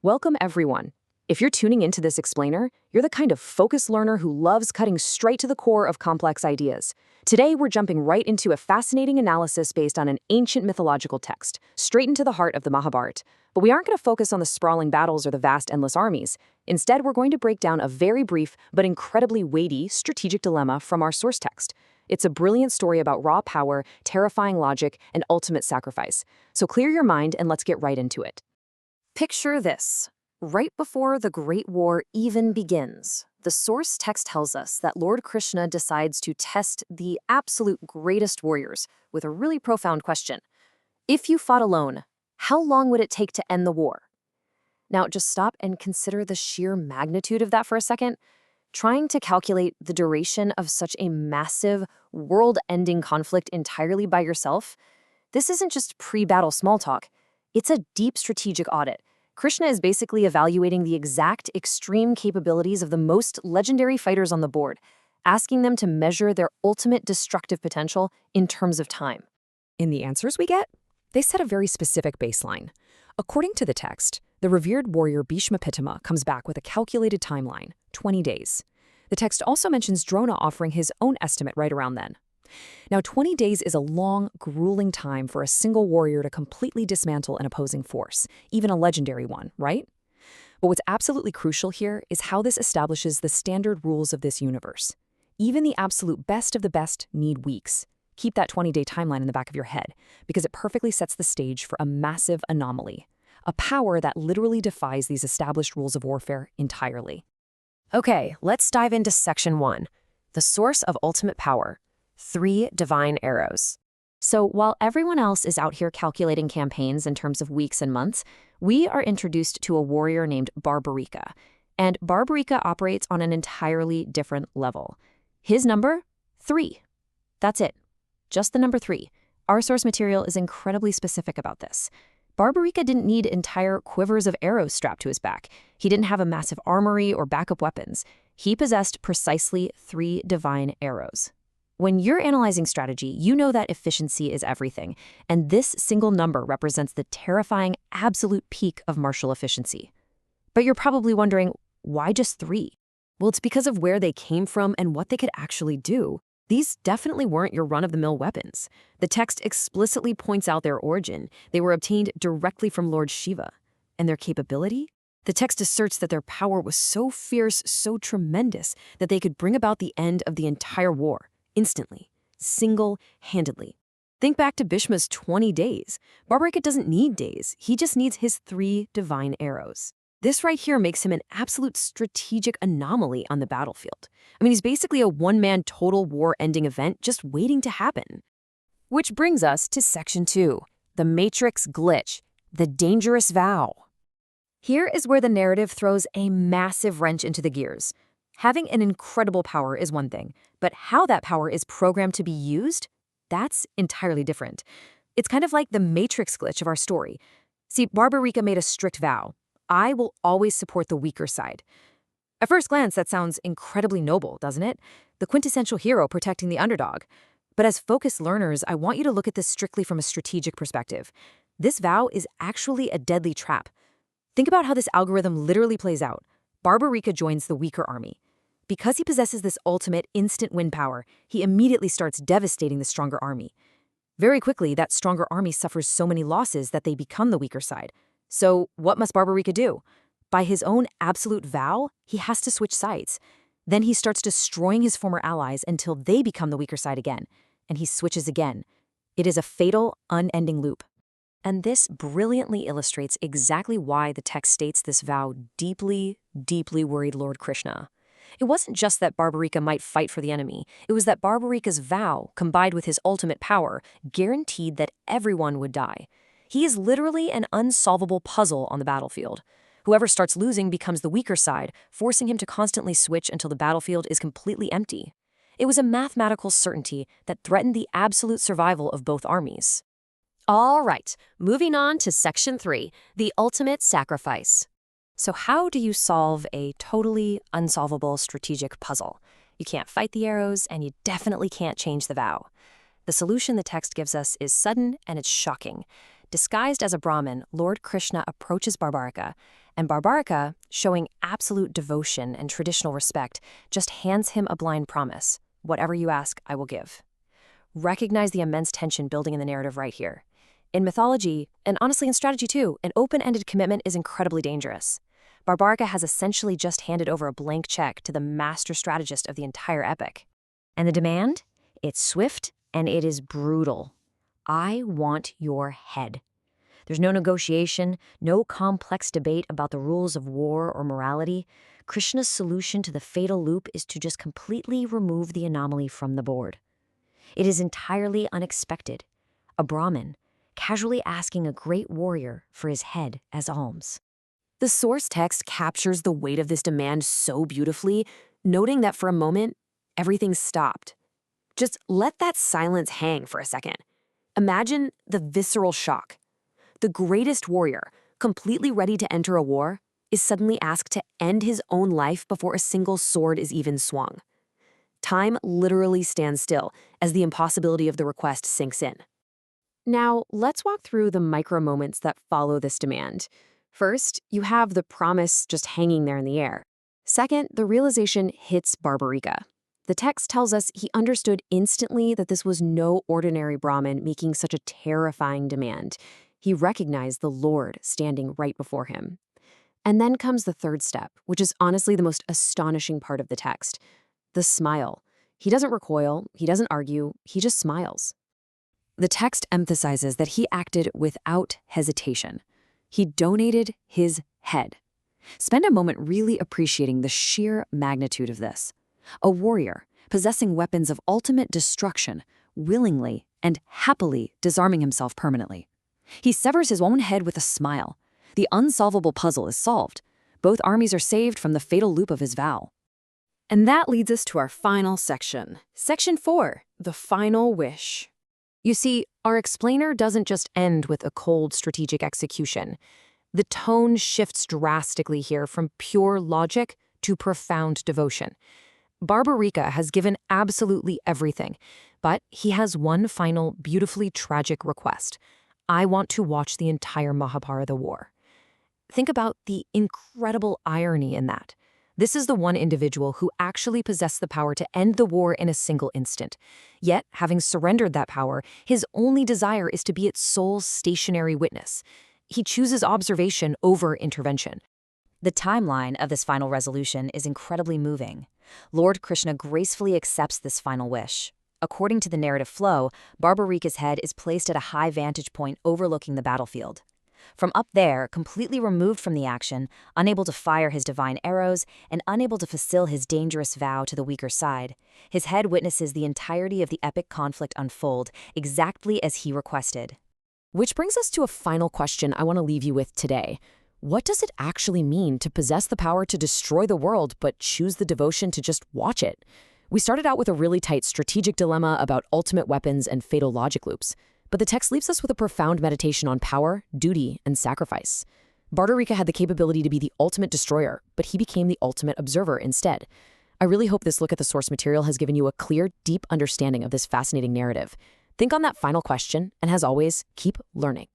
Welcome, everyone. If you're tuning into this explainer, you're the kind of focused learner who loves cutting straight to the core of complex ideas. Today, we're jumping right into a fascinating analysis based on an ancient mythological text, straight into the heart of the Mahabharata. But we aren't going to focus on the sprawling battles or the vast, endless armies. Instead, we're going to break down a very brief but incredibly weighty strategic dilemma from our source text. It's a brilliant story about raw power, terrifying logic, and ultimate sacrifice. So clear your mind and let's get right into it. Picture this. Right before the Great War even begins, the source text tells us that Lord Krishna decides to test the absolute greatest warriors with a really profound question. If you fought alone, how long would it take to end the war? Now, just stop and consider the sheer magnitude of that for a second. Trying to calculate the duration of such a massive, world-ending conflict entirely by yourself, this isn't just pre-battle small talk. It's a deep strategic audit. Krishna is basically evaluating the exact extreme capabilities of the most legendary fighters on the board, asking them to measure their ultimate destructive potential in terms of time. In the answers we get, they set a very specific baseline. According to the text, the revered warrior Bhishma comes back with a calculated timeline, 20 days. The text also mentions Drona offering his own estimate right around then. Now, 20 days is a long, grueling time for a single warrior to completely dismantle an opposing force, even a legendary one, right? But what's absolutely crucial here is how this establishes the standard rules of this universe. Even the absolute best of the best need weeks. Keep that 20-day timeline in the back of your head, because it perfectly sets the stage for a massive anomaly, a power that literally defies these established rules of warfare entirely. Okay, let's dive into Section 1, the source of ultimate power. 3 divine arrows. So while everyone else is out here calculating campaigns in terms of weeks and months, we are introduced to a warrior named Barbarika. And Barbarika operates on an entirely different level. His number? 3. That's it. Just the number 3. Our source material is incredibly specific about this. Barbarika didn't need entire quivers of arrows strapped to his back. He didn't have a massive armory or backup weapons. He possessed precisely 3 divine arrows. When you're analyzing strategy, you know that efficiency is everything, and this single number represents the terrifying absolute peak of martial efficiency. But you're probably wondering, why just 3? Well, it's because of where they came from and what they could actually do. These definitely weren't your run-of-the-mill weapons. The text explicitly points out their origin. They were obtained directly from Lord Shiva. And their capability? The text asserts that their power was so fierce, so tremendous, that they could bring about the end of the entire war. Instantly, single-handedly. Think back to Bhishma's 20 days. Barbarika doesn't need days. He just needs his 3 divine arrows. This right here makes him an absolute strategic anomaly on the battlefield. I mean, he's basically a one-man total war-ending event just waiting to happen. Which brings us to Section 2, the Matrix glitch, the dangerous vow. Here is where the narrative throws a massive wrench into the gears. Having an incredible power is one thing, but how that power is programmed to be used, that's entirely different. It's kind of like the Matrix glitch of our story. See, Barbarika made a strict vow. I will always support the weaker side. At first glance, that sounds incredibly noble, doesn't it? The quintessential hero protecting the underdog. But as focused learners, I want you to look at this strictly from a strategic perspective. This vow is actually a deadly trap. Think about how this algorithm literally plays out. Barbarika joins the weaker army. Because he possesses this ultimate instant win power, he immediately starts devastating the stronger army. Very quickly, that stronger army suffers so many losses that they become the weaker side. So what must Barbarika do? By his own absolute vow, he has to switch sides. Then he starts destroying his former allies until they become the weaker side again. And he switches again. It is a fatal, unending loop. And this brilliantly illustrates exactly why the text states this vow deeply, deeply worried Lord Krishna. It wasn't just that Barbarika might fight for the enemy. It was that Barbarika's vow, combined with his ultimate power, guaranteed that everyone would die. He is literally an unsolvable puzzle on the battlefield. Whoever starts losing becomes the weaker side, forcing him to constantly switch until the battlefield is completely empty. It was a mathematical certainty that threatened the absolute survival of both armies. All right, moving on to Section 3, the ultimate sacrifice. So how do you solve a totally unsolvable strategic puzzle? You can't fight the arrows, and you definitely can't change the vow. The solution the text gives us is sudden and it's shocking. Disguised as a Brahmin, Lord Krishna approaches Barbarika, and Barbarika, showing absolute devotion and traditional respect, just hands him a blind promise. Whatever you ask, I will give. Recognize the immense tension building in the narrative right here. In mythology, and honestly in strategy too, an open-ended commitment is incredibly dangerous. Barbarika has essentially just handed over a blank check to the master strategist of the entire epic. And the demand? It's swift and it is brutal. I want your head. There's no negotiation, no complex debate about the rules of war or morality. Krishna's solution to the fatal loop is to just completely remove the anomaly from the board. It is entirely unexpected. A Brahmin, casually asking a great warrior for his head as alms. The source text captures the weight of this demand so beautifully, noting that for a moment, everything stopped. Just let that silence hang for a second. Imagine the visceral shock. The greatest warrior, completely ready to enter a war, is suddenly asked to end his own life before a single sword is even swung. Time literally stands still as the impossibility of the request sinks in. Now, let's walk through the micro moments that follow this demand. First, you have the promise just hanging there in the air. Second, the realization hits Barbarika. The text tells us he understood instantly that this was no ordinary Brahmin making such a terrifying demand. He recognized the Lord standing right before him. And then comes the third step, which is honestly the most astonishing part of the text. The smile. He doesn't recoil, he doesn't argue, he just smiles. The text emphasizes that he acted without hesitation. He donated his head. Spend a moment really appreciating the sheer magnitude of this. A warrior, possessing weapons of ultimate destruction, willingly and happily disarming himself permanently. He severs his own head with a smile. The unsolvable puzzle is solved. Both armies are saved from the fatal loop of his vow. And that leads us to our final section. Section 4, the final wish. You see, our explainer doesn't just end with a cold strategic execution. The tone shifts drastically here from pure logic to profound devotion. Barbarika has given absolutely everything, but he has one final, beautifully tragic request. I want to watch the entire Mahabharata War. Think about the incredible irony in that. This is the one individual who actually possessed the power to end the war in a single instant. Yet, having surrendered that power, his only desire is to be its sole stationary witness. He chooses observation over intervention. The timeline of this final resolution is incredibly moving. Lord Krishna gracefully accepts this final wish. According to the narrative flow, Barbarika's head is placed at a high vantage point overlooking the battlefield. From up there, completely removed from the action, unable to fire his divine arrows, and unable to fulfill his dangerous vow to the weaker side, his head witnesses the entirety of the epic conflict unfold, exactly as he requested. Which brings us to a final question I want to leave you with today. What does it actually mean to possess the power to destroy the world but choose the devotion to just watch it? We started out with a really tight strategic dilemma about ultimate weapons and fatal logic loops. But the text leaves us with a profound meditation on power, duty, and sacrifice. Barbarika had the capability to be the ultimate destroyer, but he became the ultimate observer instead. I really hope this look at the source material has given you a clear, deep understanding of this fascinating narrative. Think on that final question, and as always, keep learning.